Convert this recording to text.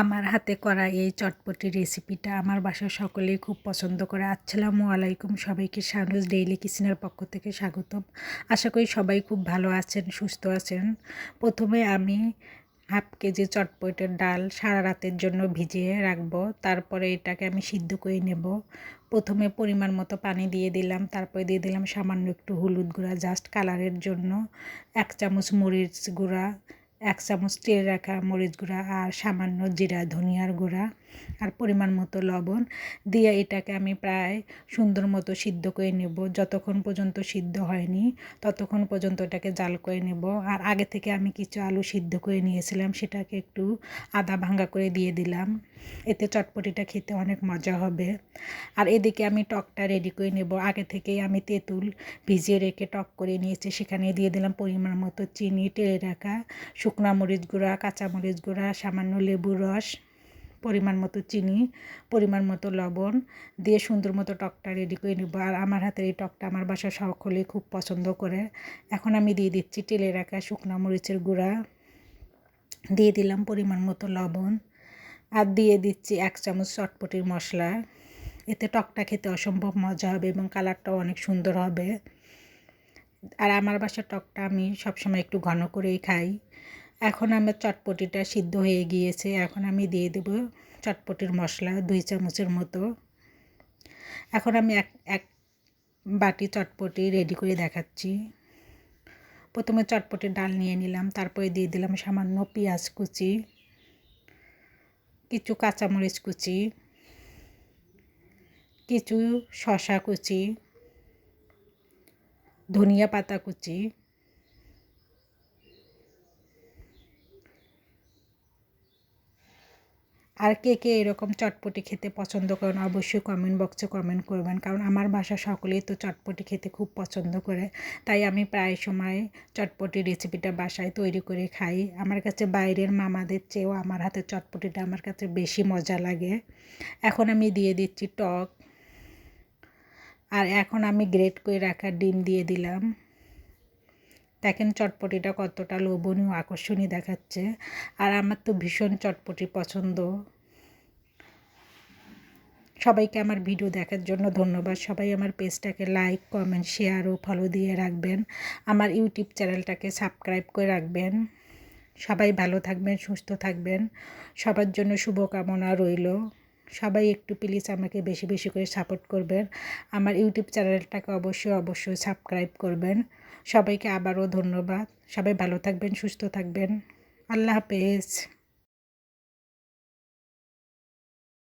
আমার হাতে করা এই চটপটি রেসিপিটা আমার বাসার সকলেই খুব পছন্দ করে। আসসালামু আলাইকুম, সবাইকে শাহনুজ ডেইলি কিচেনের পক্ষ থেকে স্বাগতম। আশা করি সবাই খুব ভালো আছেন, সুস্থ আছেন। প্রথমে আমি হাফ কেজি চটপটের ডাল সারা রাতের জন্য ভিজিয়ে রাখবো। তারপরে এটাকে আমি সিদ্ধ করে নেব। প্রথমে পরিমাণ মতো পানি দিয়ে দিলাম, তারপরে দিয়ে দিলাম সামান্য একটু হলুদ গুঁড়া জাস্ট কালারের জন্য, 1 চামচ মরিচ গুঁড়া, 1 চামচ তেল রাখা মরিচ গুঁড়া, আর সামান্য জিরা ধনিয়ার গুঁড়া, আর পরিমাণ মতো লবণ দিয়ে এটাকে আমি প্রায় সুন্দর মতো সিদ্ধ করে নেব। যতক্ষণ পর্যন্ত সিদ্ধ হয়নি ততক্ষণ পর্যন্ত এটাকে জাল করে নেব। আর আগে থেকে আমি কিছু আলু সিদ্ধ করে নিয়েছিলাম, সেটাকে একটু আদা ভাঙ্গা করে দিয়ে দিলাম। এতে চটপটিটা খেতে অনেক মজা হবে। আর এদিকে আমি টকটা রেডি করে নেব। আগে থেকেই আমি তেঁতুল ভিজিয়ে রেখে টক করে নিয়েছি, সেখানে দিয়ে দিলাম পরিমাণ মতো চিনি, টেলে রাখা শুকনো মরিচ গুঁড়া, কাঁচা মরিচ গুঁড়া, সামান্য লেবুর রস, পরিমাণ মতো চিনি, পরিমাণ মতো লবণ দিয়ে সুন্দর মতো টকটা রেডি করে নেব। আর আমার হাতের এই টকটা আমার বাসার সকলেই খুব পছন্দ করে। এখন আমি দিয়ে দিচ্ছি টেলে রাখা শুকনো মরিচের গুঁড়া, দিয়ে দিলাম পরিমাণ মতো লবণ, আর দিয়ে দিচ্ছি 1 চামচ চটপটির মশলা। এতে টকটা খেতে অসম্ভব মজা হবে এবং কালারটাও অনেক সুন্দর হবে। আর আমার বাসার টকটা আমি সবসময় একটু ঘন করেই খাই। এখন আমার চটপটিটা সিদ্ধ হয়ে গিয়েছে। এখন আমি দিয়ে দেব চটপটির মশলা 2 চামচের মতো। এখন আমি এক বাটি চটপটি রেডি করে দেখাচ্ছি। প্রথমে চটপটির ডাল নিয়ে নিলাম, তারপরে দিয়ে দিলাম সামান্য পেঁয়াজ কুচি, কিছু কাঁচামরিচ কুচি, কিছু শসা কুচি, ধনিয়া পাতা কুচি, আর কে কে এরকম চটপটি খেতে পছন্দ করেন অবশ্যই কমেন্ট বক্সে কমেন্ট করবেন, কারণ আমার বাসার সকলেই তো চটপটি খেতে খুব পছন্দ করে। তাই আমি প্রায় সময় চটপটি রেসিপিটা বাসায় তৈরি করে খাই। আমার কাছে বাইরের মামাদের চেয়েও আমার হাতের চটপটিটা আমার কাছে বেশি মজা লাগে। এখন আমি দিয়ে দিচ্ছি টক, আর এখন আমি গ্রেট করে রাখা ডিম দিয়ে দিলাম। দেখেন চটপটিটা কতটা লোভনীয় আকর্ষণীয় দেখাচ্ছে। আর আমার তো ভীষণ চটপটি পছন্দ। সবাইকে আমার ভিডিও দেখার জন্য ধন্যবাদ। সবাই আমার পেজটাকে লাইক, কমেন্ট, শেয়ার ও ফলো দিয়ে রাখবেন। আমার ইউটিউব চ্যানেলটাকে সাবস্ক্রাইব করে রাখবেন। সবাই ভালো থাকবেন, সুস্থ থাকবেন। সবার জন্য শুভকামনা রইল। সবাই একটু প্লিজ আমাকে বেশি বেশি করে সাপোর্ট করবেন। আমার ইউটিউব চ্যানেলটাকে অবশ্যই সাবস্ক্রাইব করবেন। সবাইকে আবারও ধন্যবাদ। সবাই ভালো থাকবেন, সুস্থ থাকবেন। আল্লাহ হাফেজ।